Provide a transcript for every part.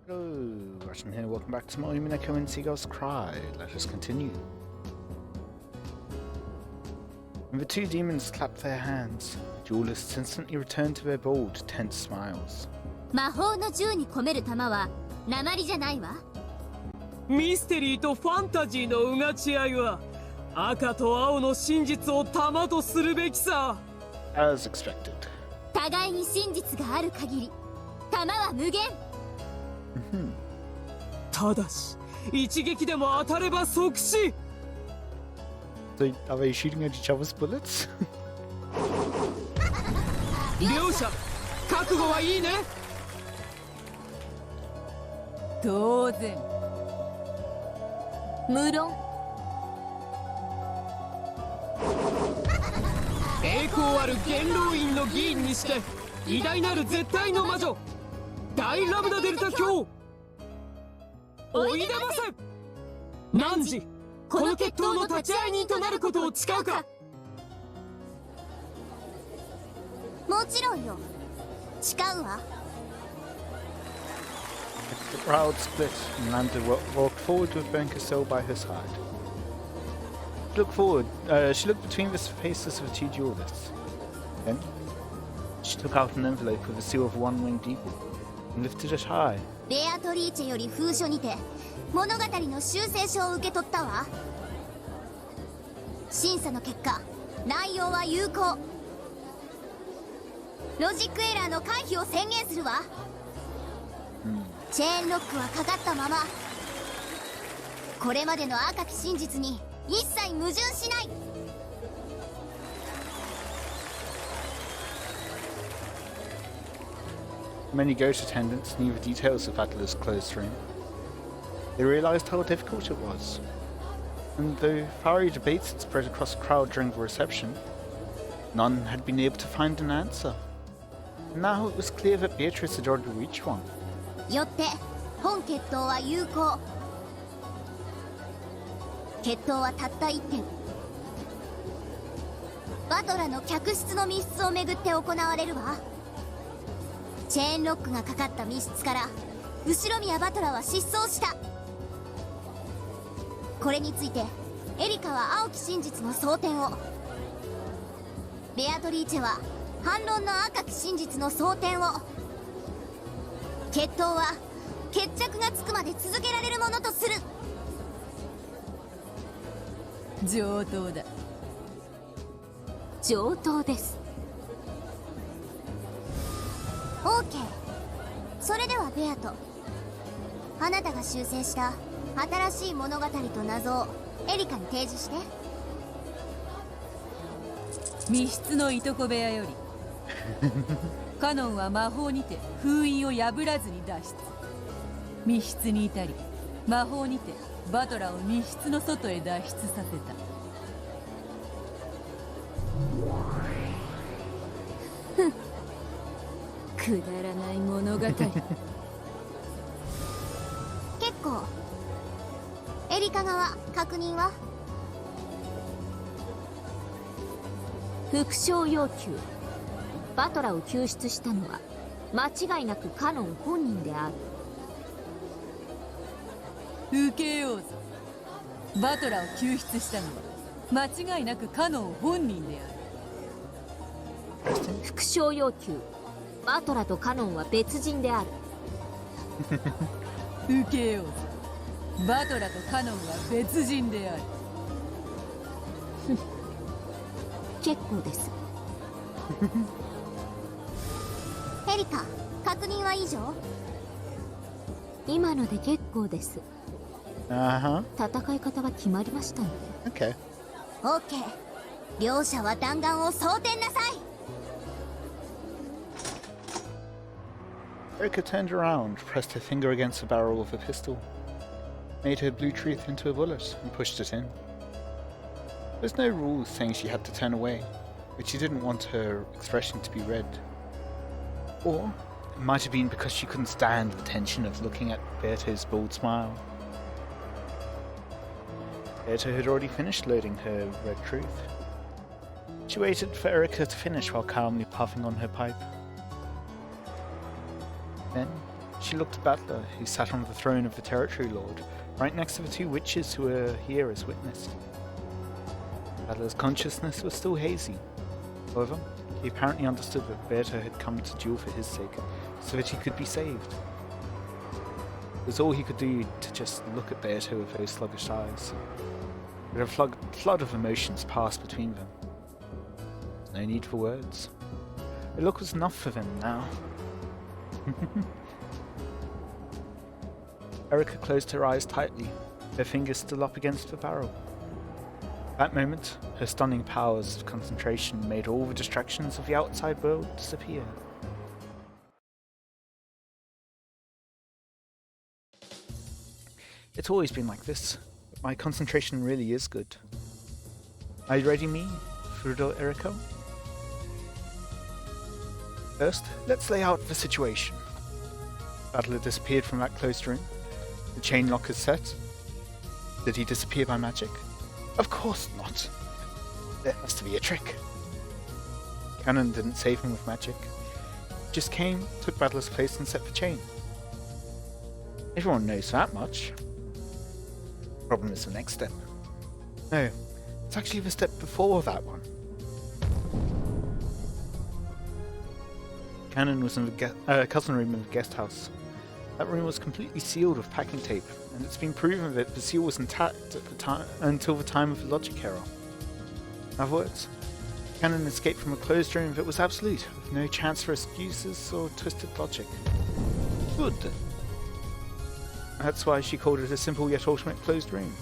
Hello, Russian here. Welcome back to more Umineko When They Cry. Let us continue. When the two demons clapped their hands, the duelists instantly returned to their bold, tense smiles. 魔法の銃に込める弾は鉛じゃないわ。ミステリーとファンタジーのうがち合いは赤と青の真実を弾とするべきさ。As expected. 互いに真実がある限り、弾は無限。ただし、一撃でも当たれば即死。So, are they shooting at each other's bullets? 両者、覚悟はいいね。当然。無論。栄光ある元老院の議員にして偉大なる絶対の魔女大ラムダデルタ卿おいでませ。汝この決闘の立ち会い人となることを誓うか。もちろんよ。誓うわ。The crowd split and Lambda walked forward with Benkasil by her side. She looked between the faces of the two duelists. Then, she took out an envelope with the seal of a one-winged eagle and lifted it high. ベアトリーチェより封書にて物語の修正書を受け取ったわ。審査の結果、内容は有効。ロジックエラーの回避を宣言するわ。チェーンロックはかかったまま。これまでの赤き真実に一切矛盾しない。Many ghost attendants knew the details of Atla's closed room. They realized how difficult it was. And though fiery debates had spread across the crowd during the reception, none had been able to find an answer. And now it was clear that Beatrice had already reached one. よって本決闘は有効。決闘はたった1点。バトラの客室の密室をめぐって行われるわ。チェーンロックがかかった密室から後宮バトラは失踪した。これについてエリカは青き真実の争点を、ベアトリーチェは反論の赤き真実の争点を。決闘は決着がつくまで続けられるものとする。上等だ。上等です。オーケー。それではベアト、あなたが修正した新しい物語と謎をエリカに提示して。密室のいとこ部屋よりカノンは魔法にて封印を破らずに脱出。密室に至り魔法にてバトラを密室の外へ脱出させた。くだらない物語。結構。エリカ側確認は？復唱要求。バトラを救出したのは間違いなくカノン本人である。受けようぞ。バトラを救出したのは間違いなくカノン本人である。復唱要求。バトラとカノンは別人である。受けようぞ。バトラとカノンは別人である。結構です。エリカ、確認は以上？今ので結構です。Uh-huh. 戦い方は決まりましたので。Okay. オーケー。両者は弾丸を装填なさい。Erica turned around, pressed her finger against the barrel of a pistol, made her blue truth into a bullet, and pushed it in. There's no rule saying she had to turn away, but she didn't want her expression to be read. Or it might have been because she couldn't stand the tension of looking at Beato's bold smile. Beato had already finished loading her red truth. She waited for Erica to finish while calmly puffing on her pipe. Then She looked at Battler, who sat on the throne of the Territory Lord, right next to the two witches who were here as witness. Battler's consciousness was still hazy. However, he apparently understood that Berto had come to duel for his sake, so that he could be saved. It was all he could do to just look at Berto with those sluggish eyes. But a flood of emotions passed between them. No need for words. A look was enough for them now. Erica closed her eyes tightly, her fingers still up against the barrel. At that moment, her stunning powers of concentration made all the distractions of the outside world disappear. It's always been like this, but my concentration really is good. Are you ready, me, Frudo Eriko? First, let's lay out the situation. Battler disappeared from that closed room. The chain lock is set. Did he disappear by magic? Of course not. There has to be a trick. Cannon didn't save him with magic. He just came, took Battler's place and set the chain. Everyone knows that much. Problem is the next step. No, it's actually the step before that one. Cannon was in the cousin room in the guest house. That room was completely sealed with packing tape, and it's been proven that the seal was intact at the time until the time of the logic error. In other words, Cannon escaped from a closed room that was absolute, with no chance for excuses or twisted logic. Good. That's why she called it a simple yet ultimate closed room.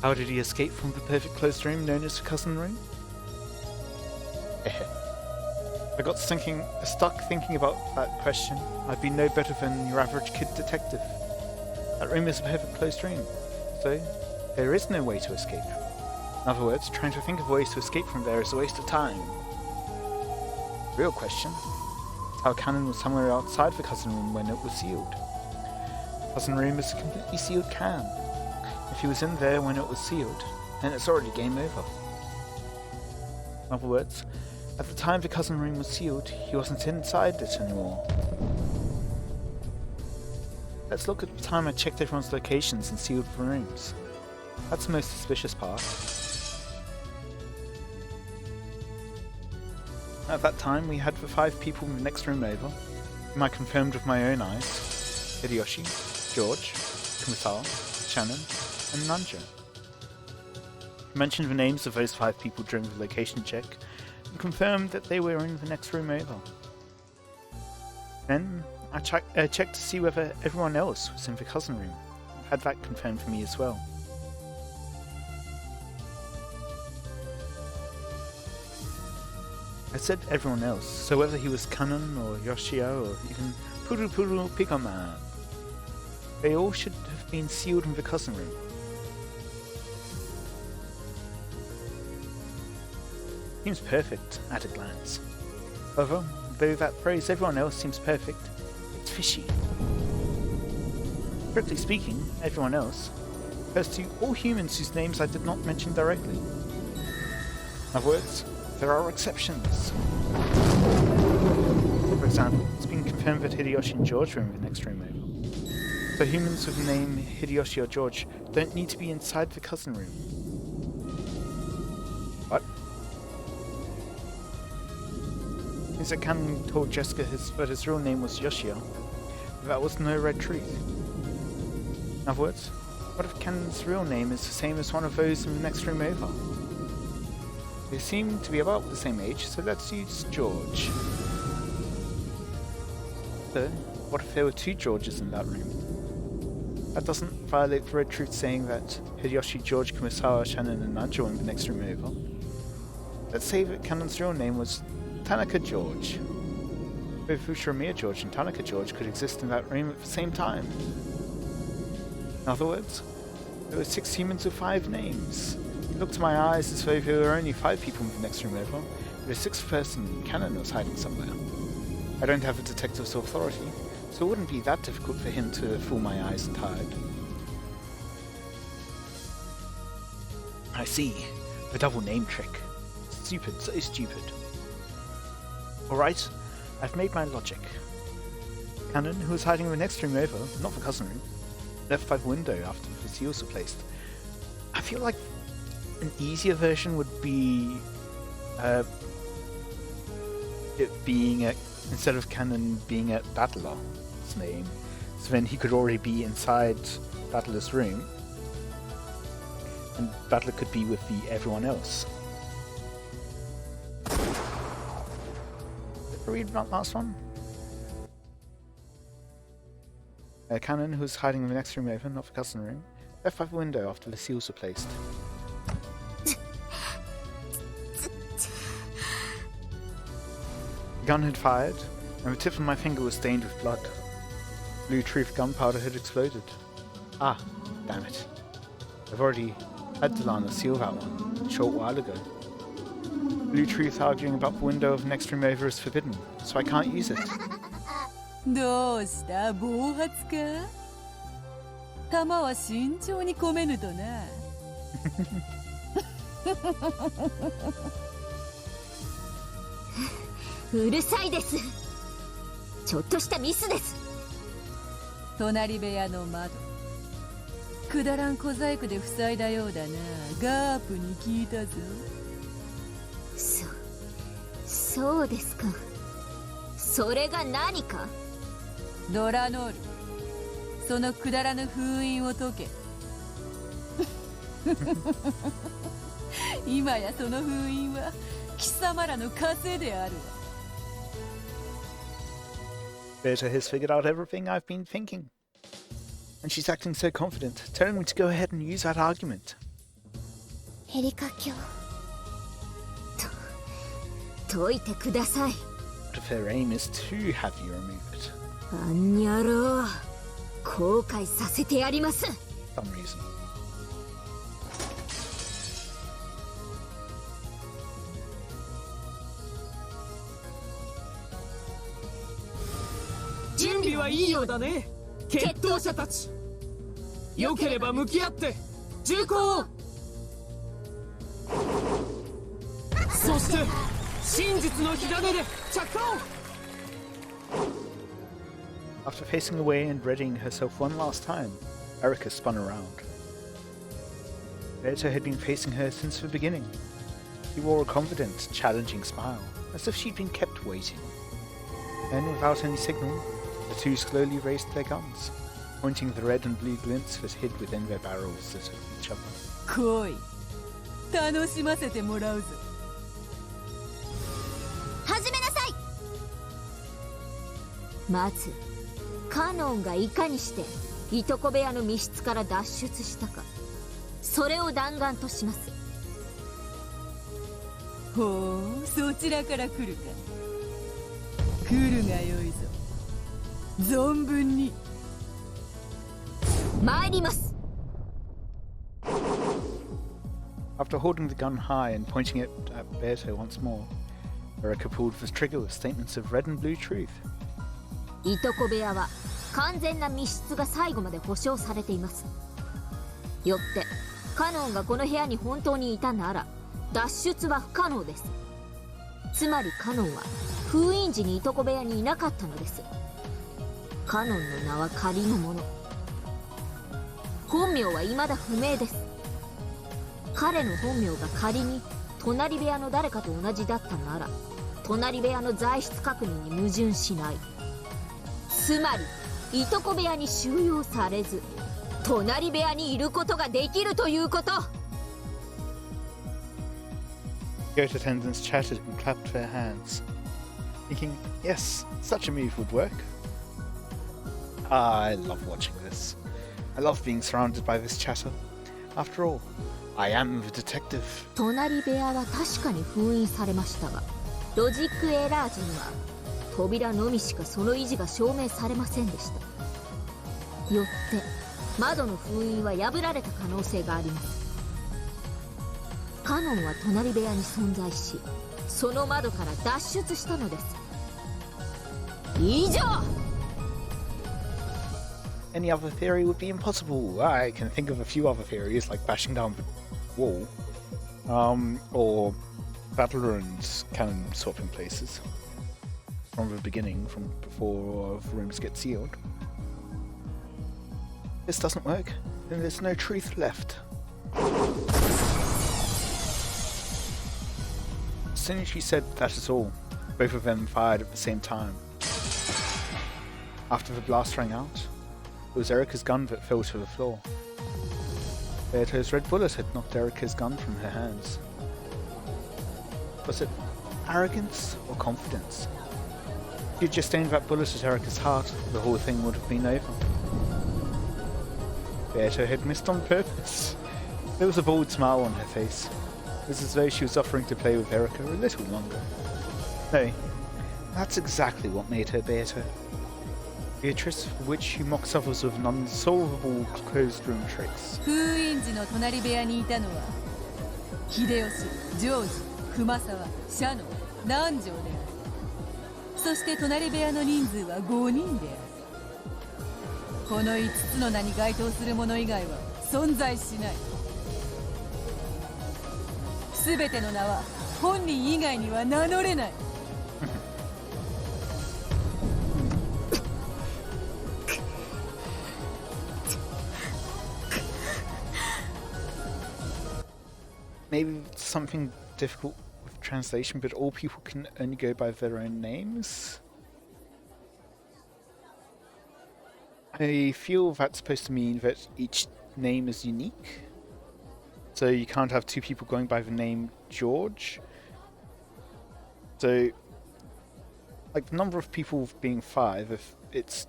How did he escape from the perfect closed room known as the cousin room? I got stuck thinking about that question. I'd be no better than your average kid detective. That room is a perfect closed room, so there is no way to escape. In other words, trying to think of ways to escape from there is a waste of time. The real question is how Cannon was somewhere outside the cousin room when it was sealed. The cousin room is a completely sealed can. If he was in there when it was sealed, then it's already game over. In other words, at the time the cousin room was sealed, he wasn't inside it anymore. Let's look at the time I checked everyone's locations and sealed the rooms. That's the most suspicious part. At that time, we had the 5 people in the next room over, whom I confirmed with my own eyes: Hideyoshi, George, Kumasawa, Shannon, and Nanja. I mentioned the names of those 5 people during the location check, and confirmed that they were in the next room over. Then, I checked to see whether everyone else was in the cousin room, and had that confirmed for me as well. I said everyone else, so whether he was Kanon or Yoshio or even Puru Puru Pikaman, they all should have been sealed in the cousin room. Seems perfect at a glance. However, though that phrase everyone else seems perfect, it's fishy. Strictly speaking, everyone else refers to all humans whose names I did not mention directly. In other words, there are exceptions. For example, it's been confirmed that Hideyoshi and George were in the next room over. So humans with the name Hideyoshi or George don't need to be inside the cousin room. What? Means that Canon told Jessica that his real name was Yoshio, but that was no red truth. In other words, what if Canon's real name is the same as one of those in the next room over? They seem to be about the same age, so let's use George. So, what if there were 2 Georges in that room? That doesn't violate the red truth saying that Hideyoshi, George, Kumasawa, Shannon, and Nanjo were in the next room over. Let's say that Canon's real name was Tanaka George. Both Fushiramiya George and Tanaka George could exist in that room at the same time. In other words, there were 6 humans with 5 names. It looked to my eyes as though there were only 5 people in the next room over, but a 6th person, Cannon, was hiding somewhere. I don't have a detective's authority, so it wouldn't be that difficult for him to fool my eyes and hide. I see. The double name trick. Stupid, so stupid. Alright, I've made my logic. Cannon, who was hiding in the next room over, not the cousin room, left by the window after the seals were placed. I feel like an easier version would be it being instead of Cannon being at Battler's name, so then he could already be inside Battler's room, and Battler could be with everyone else. Did I read that last one? Cannon, who was hiding in the next room over, not the cousin room, left by the window after the seals were placed. The gun had fired, and the tip of my finger was stained with blood. Blue Truth gunpowder had exploded. Ah, damn it. I've already had Delana seal that one a short while ago. Blue Truth arguing about the window of the next room over is forbidden, so I can't use it. どうした暴発か弾は慎重に込めぬとなうるさいです。ちょっとしたミスです。隣部屋の窓くだらん小細工で塞いだようだな。ガープに聞いたぞ。そうですか。それが何か？ドラノール、そのくだらぬ封印を解け。今やその封印は貴様らの枷であるわ。Berta has figured out everything I've been thinking. And she's acting so confident, telling me to go ahead and use that argument. エリカ卿。解いてください。But if her aim is to have you remove it. あんにゃろう。後悔させてやります。For some reason. 準備はいいようだね、決闘者たち。良ければ向き合って銃口を。そして真実の火種で着火を。After facing away and readying herself one last time, Erica spun around. Berta had been facing her since the beginning. She wore a confident, challenging smile, as if she'd been kept waiting. Then, without any signal, the two slowly raised their guns, pointing the red and blue glints that hid within their barrels at each other. 来い、楽しませてもらうぞ。始めなさい。まずカノンがいかにしていとこ部屋の密室から脱出したか、それを弾丸とします。ほう、そちらから来るか。来るがよいぞ。存分に参ります。 After holding the gun high and pointing it at Berta once more, Erica pulled the trigger with statements of red and blue truth. いとこ部屋は完全な密室が最後まで保証されています。よってカノンがこの部屋に本当にいたなら脱出は不可能です。つまりカノンは封印時にいとこ部屋にいなかったのです。カノンの名は仮のもの、本名は未だ不明です。彼の本名が仮に隣部屋の誰かと同じだったなら隣部屋の在室確認に矛盾しない。つまりいとこ部屋に収容されず隣部屋にいることができるということ。 Ghost attendants chatted and clapped their hands, thinking, yes, such a move would work. I love watching this. I love being surrounded by this chatter. After all, I am the detective. 隣部屋は確かに封印されましたが、ロジックエラー時には扉のみしかその維持が証明されませんでした。よって窓の封印は破られた可能性があります。カノンは隣部屋に存在し、その窓から脱出したのです。以上。 Any other theory would be impossible. I can think of a few other theories, like bashing down the wall, or Battler and Cannon swapping places. from the beginning, from before rooms get sealed. This doesn't work, then there's no truth left. As soon as she said that is all, both of them fired at the same time. After the blast rang out, it was Erika's gun that fell to the floor. Beato's red bullet had knocked Erika's gun from her hands. Was it arrogance or confidence? If she had just aimed that bullet at Erika's heart, the whole thing would have been over. Beato had missed on purpose. There was a bold smile on her face. It was as though she was offering to play with Erika a little longer. No, that's exactly what made her Beato. Beatrice, for which she mocks others with unsolvable closed room tricks. 封印時の隣部屋にいたのは秀吉、ジョージ、熊沢、シャノン、南條である。そして隣部屋の人数は5人である。この5つの名に該当する者以外は存在しない。すべての名は本人以外には名乗れない。Maybe something difficult with translation, but all people can only go by their own names? I feel that's supposed to mean that each name is unique. So you can't have two people going by the name George. So, like, the number of people being 5, if it's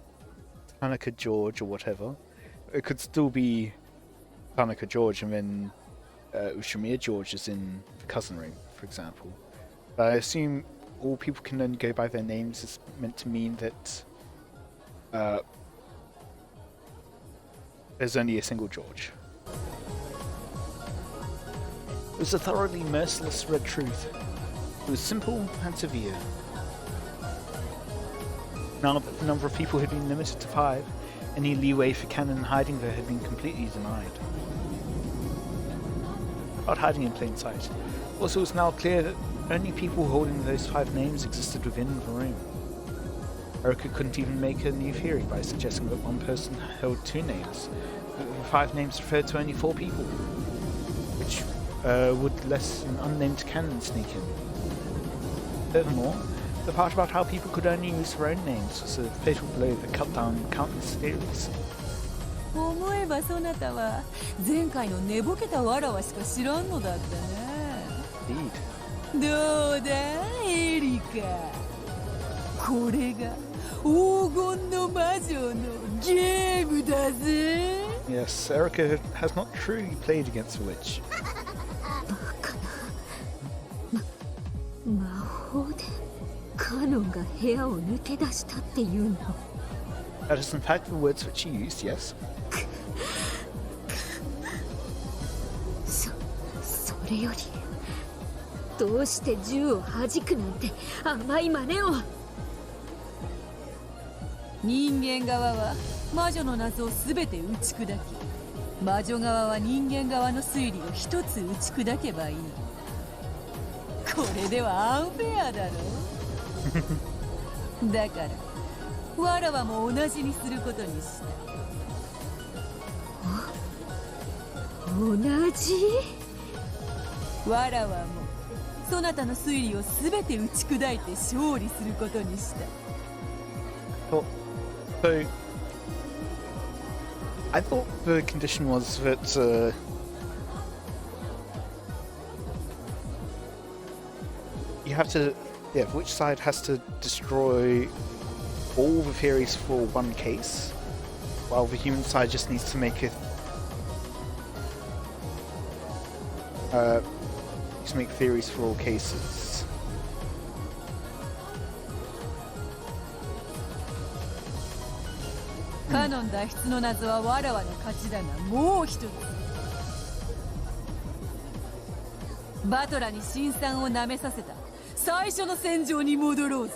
Tanaka George or whatever, it could still be Tanaka George and then Ushimiya George is in the cousin room, for example. But I assume all people can only go by their names is meant to mean that there's only a single George. It was a thoroughly merciless red truth. It was simple and severe. Now that the number of people had been limited to 5, any leeway for canon hiding there had been completely denied. About hiding in plain sight. Also, it was now clear that only people holding those 5 names existed within the room. Erika couldn't even make a new theory by suggesting that one person held 2 names. The 5 names referred to only 4 people, which would let an unnamed canon sneak in. Furthermore, the part about how people could only use their own names was a fatal blow that cut down countless theories. 思えばそなたは前回の寝ぼけたわらわしか知らんのだったな。Indeed. どうだエリカ、これが黄金の魔女のゲームだぜ。 Yes, Erika has not truly played against the witch. 魔法でカノンが部屋を抜け出したっていうの。 That is in fact the words that she used, yes. それよりどうして銃を弾くなんて甘い真似を。人間側は魔女の謎を全て打ち砕き、魔女側は人間側の推理を一つ打ち砕けばいい。これではアンフェアだろ。だからわらわも同じにすることにした。同じ？わらわもそなたの推理を全て打ち砕いて勝利することにした。 So, I thought the condition was that you have to, which side has to destroy all the theories for one case, while the human side just needs to make it to make theories for all cases. カノン脱出の謎はわらわの勝ちだが、もう一つバトラに辛酸を舐めさせた最初の戦場に戻ろうぞ。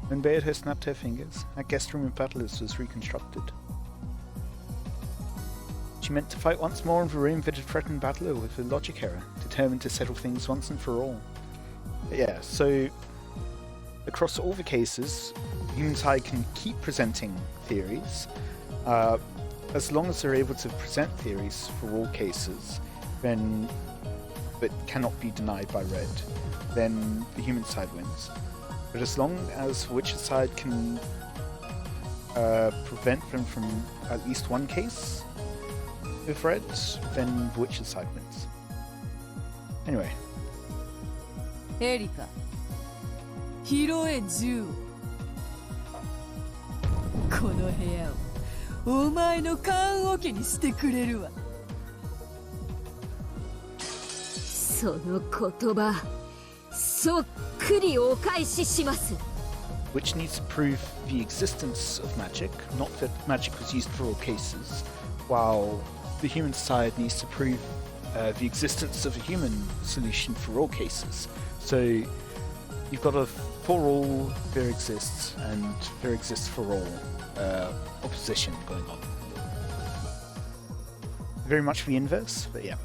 When Beato snapped her fingers, a guest room of battlers was reconstructed. She meant to fight once more in the room that had threatened Battler with a logic error, determined to settle things once and for all. But yeah, so across all the cases, the human side can keep presenting theories, as long as they're able to present theories for all cases, then that cannot be denied by red, then the human side wins. But as long as the witch's side can prevent them from at least one case with red, then the witch's side wins. Anyway. エリカ、拾え銃を。この部屋をお前の棺桶にしてくれるわ。その言葉、そっくりお返しします。Which needs to prove the existence of magic, not that magic was used for all cases, while the human side needs to prove the existence of a human solution for all cases. So you've got a for all there exists and there exists for all opposition going on. Very much the inverse, but yeah.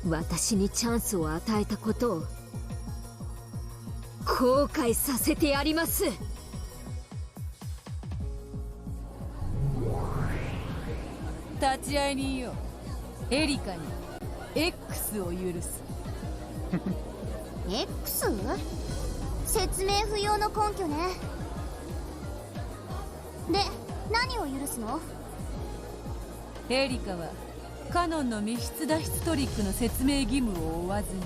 私にチャンスを与えたことを後悔させてやります。立ち会いによ、エリカに X を許す。X？ 説明不要の根拠ね。で、何を許すの？エリカはカノンの密室脱出トリックの説明義務を負わずに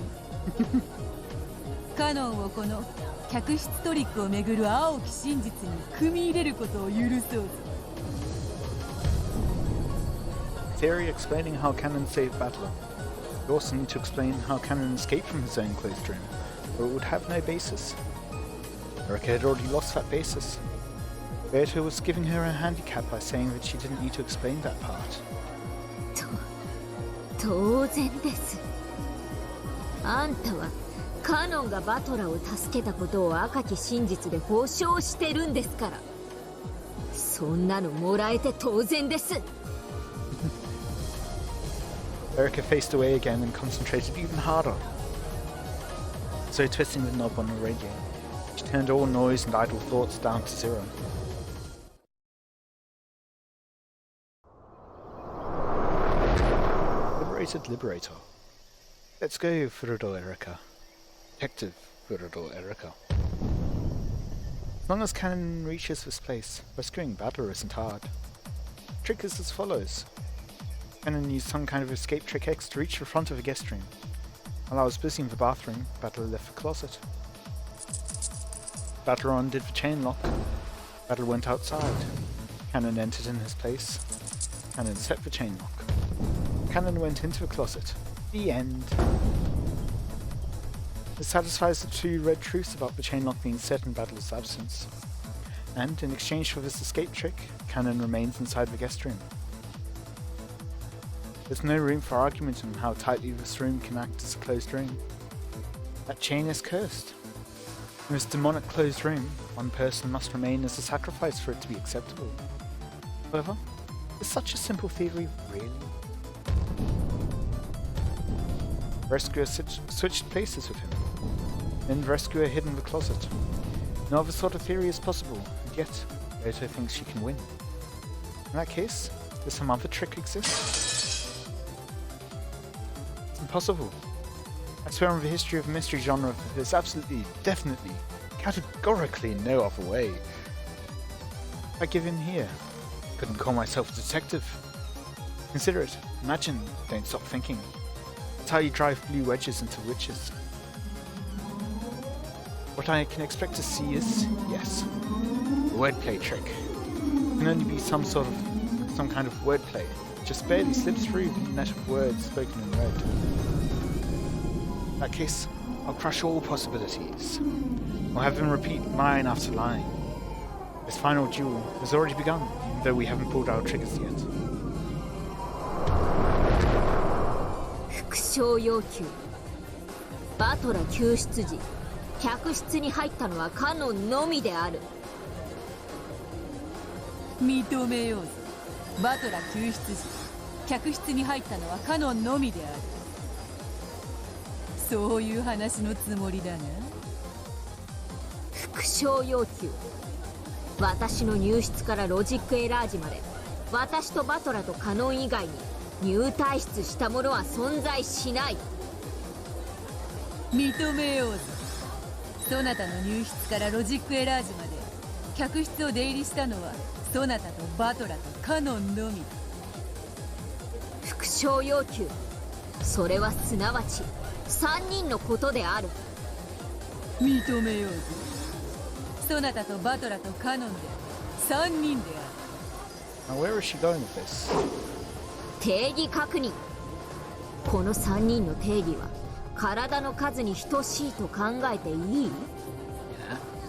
カノンをこの客室トリックをめぐる青き真実に組み入れることを許そうぞ。 Theory explaining how Canon saved Battler. You also need to explain how Canon escaped from his own closed room, or it would have no basis. Erica had already lost that basis. Beata was giving her a handicap by saying that she didn't need to explain that part. 当然です。あんたはカノンがバトラーを助けたことを赤き真実で保証してるんですから。そんなのもらえて当然です。Erica faced away again and concentrated even harder. So twisting the knob on the radio, she turned all noise and idle thoughts down to zero. Liberated Liberator. Let's go, Furudo Erica. Detective Furudo Erica. As long as Canon reaches this place, rescuing Battler isn't hard. The trick is as follows. Canon used some kind of escape trick X to reach the front of the guest room. While I was busy in the bathroom, Battler left the closet. Battler undid the chain lock. Battler went outside. Canon entered in his place. Canon set the chain lock. Canon went into the closet. The end. This satisfies the two red truths about the chain lock being set in Battler's absence. And in exchange for this escape trick, Canon remains inside the guest room. There's no room for argument on how tightly this room can act as a closed room. That chain is cursed. In this demonic closed room, one person must remain as a sacrifice for it to be acceptable. However, is such a simple theory really? Rescuer switched places with him. Then Rescuer hid in the closet. No other sort of theory is possible, and yet Beata thinks she can win. In that case, does some other trick exist? Impossible. I swear on the history of the mystery genre that there's absolutely, definitely, categorically no other way. I give in here. Couldn't call myself a detective. Consider it. Imagine. Don't stop thinking. That's how you drive blue wedges into witches. What I can expect to see is, yes, a wordplay trick. It can only be some kind of wordplay. Just barely slips through the net of words spoken in red. In that case, I'll crush all possibilities. I'll have them repeat line after line. This final duel has already begun, even though we haven't pulled our triggers yet. 副賞要求。バトラ救出時、客室に入ったのはカノンのみである。認めようぞ。バトラ救出時、客室に入ったのはカノンのみである。そういう話のつもりだな。復唱要求。私の入室からロジックエラージまで、私とバトラとカノン以外に入退室した者は存在しない。認めようぜ。そなたの入室からロジックエラージまで客室を出入りしたのはそなたとバトラとカノンのみ。復唱要求。それはすなわち3人のことである。認めようぜ。そなたとバトラとカノンで3人である。 Now where is she going with this? 定義確認。この3人の定義は体の数に等しいと考えていい？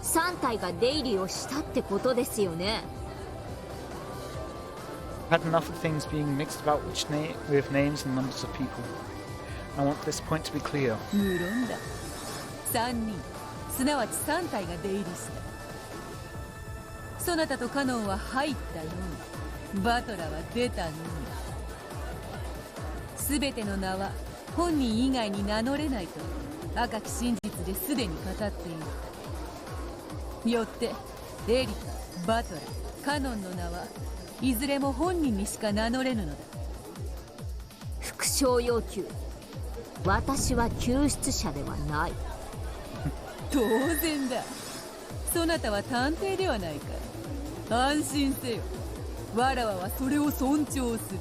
3体が出入りをしたってことですよね。 I've had enough of things being mixed about with names and numbers of people. I want this point to be clear. 無論だ。3人、すなわち3体が出入りした。そなたとカノンは入ったのみ、バトラは出たのみ。すべての名は本人以外に名乗れないと赤き真実ですでに語っている。よってエリカ、バトラ、カノンの名はいずれも本人にしか名乗れぬのだ。復唱要求。私は救出者ではない。当然だ。そなたは探偵ではないか。安心せよ。わらわはそれを尊重する。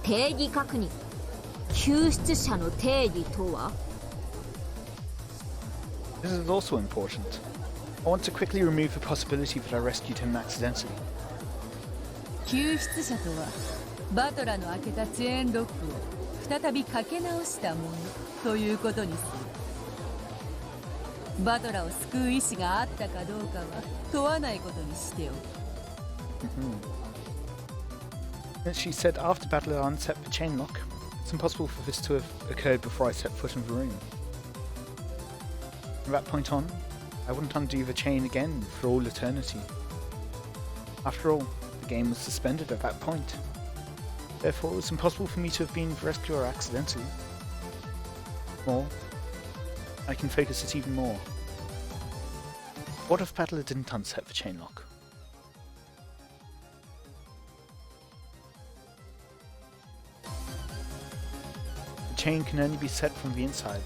定義確認。救出者の定義とは？ This is also important. I want to quickly remove the possibility that I rescued him accidentally. 救出者とはバトラの開けたチェーンロックを再びかけ直したものということにする。バトラを救う意志があったかどうかは問わないことにしておく。She said after battle I unset the chain lock. It's impossible for this to have occurred before I set foot in the room. From that point on, I wouldn't undo the chain again for all eternity. After all, the game was suspended at that point. Therefore, it was impossible for me to have been the rescuer accidentally. More, I can focus it even more. What if Battler didn't unset the chain lock? The chain can only be set from the inside.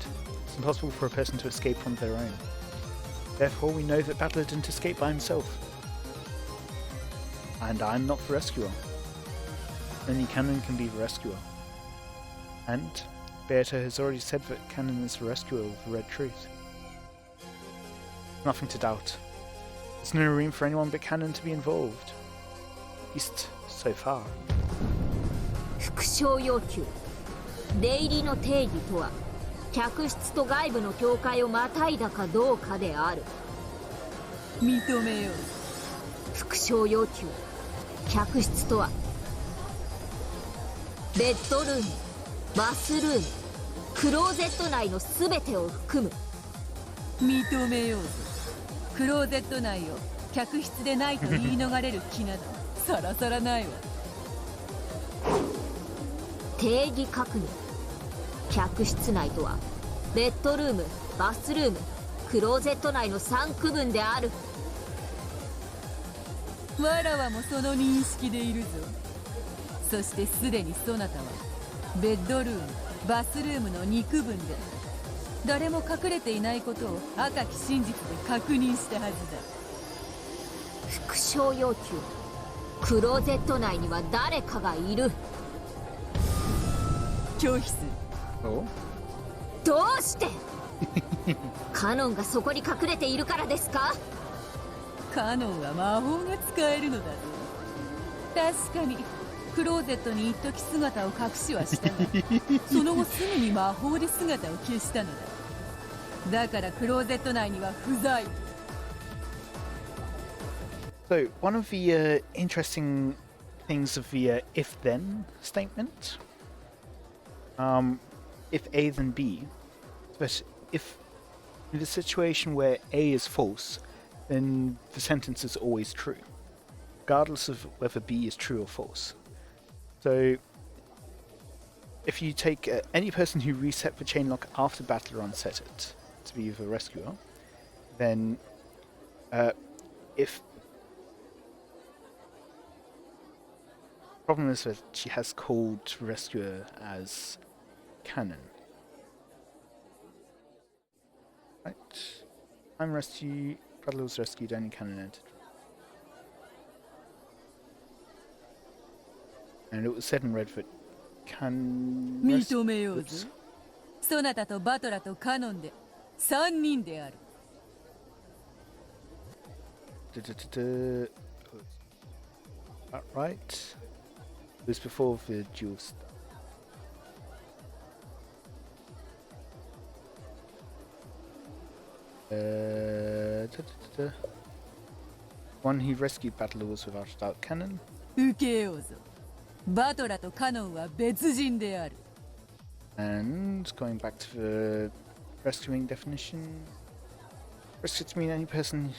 It's impossible for a person to escape from their own. Therefore, we know that Battler didn't escape by himself. And I'm not the rescuer. Only Canon can be the rescuer. And Beata has already said that Canon is the rescuer of the Red Truth. Nothing to doubt. There's no room for anyone but Canon to be involved. At least, so far. 復唱要求。出入りの定義とは客室と外部の境界をまたいだかどうかである。認めよう。復唱要求。客室とはベッドルーム、バスルーム、クローゼット内の全てを含む。認めようぜ。クローゼット内を客室でないと言い逃れる気などさらさらないわ。定義確認。客室内とはベッドルーム、バスルーム、クローゼット内の3区分である。わらわもその認識でいるぞ。そしてすでにそなたはベッドルーム、バスルームの2区分で誰も隠れていないことを赤き真実で確認したはずだ。復唱要求。クローゼット内には誰かがいる。拒否する。Oh? どうしてカノンがそこに隠れているからですか？カノンは魔法が使えるのだぞ。確かにクローゼットに一時姿を隠しはしたがその後すぐに魔法で姿を消したのだ。だからクローゼット内には不在。 So, one of the interesting things of the if-then statement, if A then B, but if in the situation where A is false, then the sentence is always true, regardless of whether B is true or false. So, if you take any person who reset the chain lock after battle or unset it to be the rescuer, then if problem is that she has called rescuer as canon. Right. I'm rescue. Battle was rescued. Only canon entered. And it was said in red that can. 認めようぞ。そなたとバトラとカノンで3人である。That right? It was before the duel stuff. One he rescued battle was without a doubt cannon. 受けようぞ。バトラとカノンは別人である。And going back to the rescuing definition, rescue to mean any person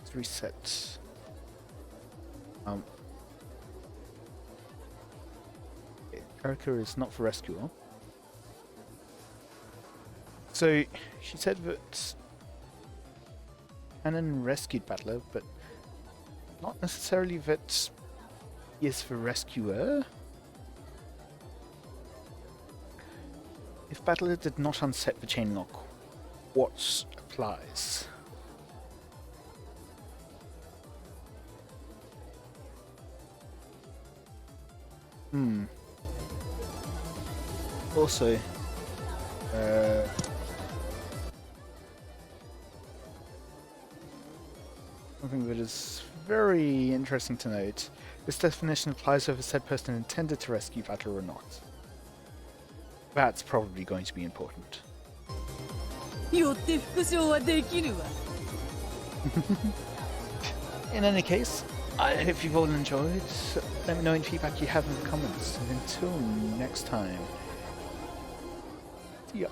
who's reset. Erica is not the rescuer. So she said that Canon rescued Battler, but not necessarily that he is the rescuer. If Battler did not unset the chain lock, what applies? Also, something that is very interesting to note. This definition applies whether said person intended to rescue Battler or not. That's probably going to be important. よって復唱はできるわ。In any case, I hope you've all enjoyed. Let me know any feedback you have in the comments. And until next time, see ya.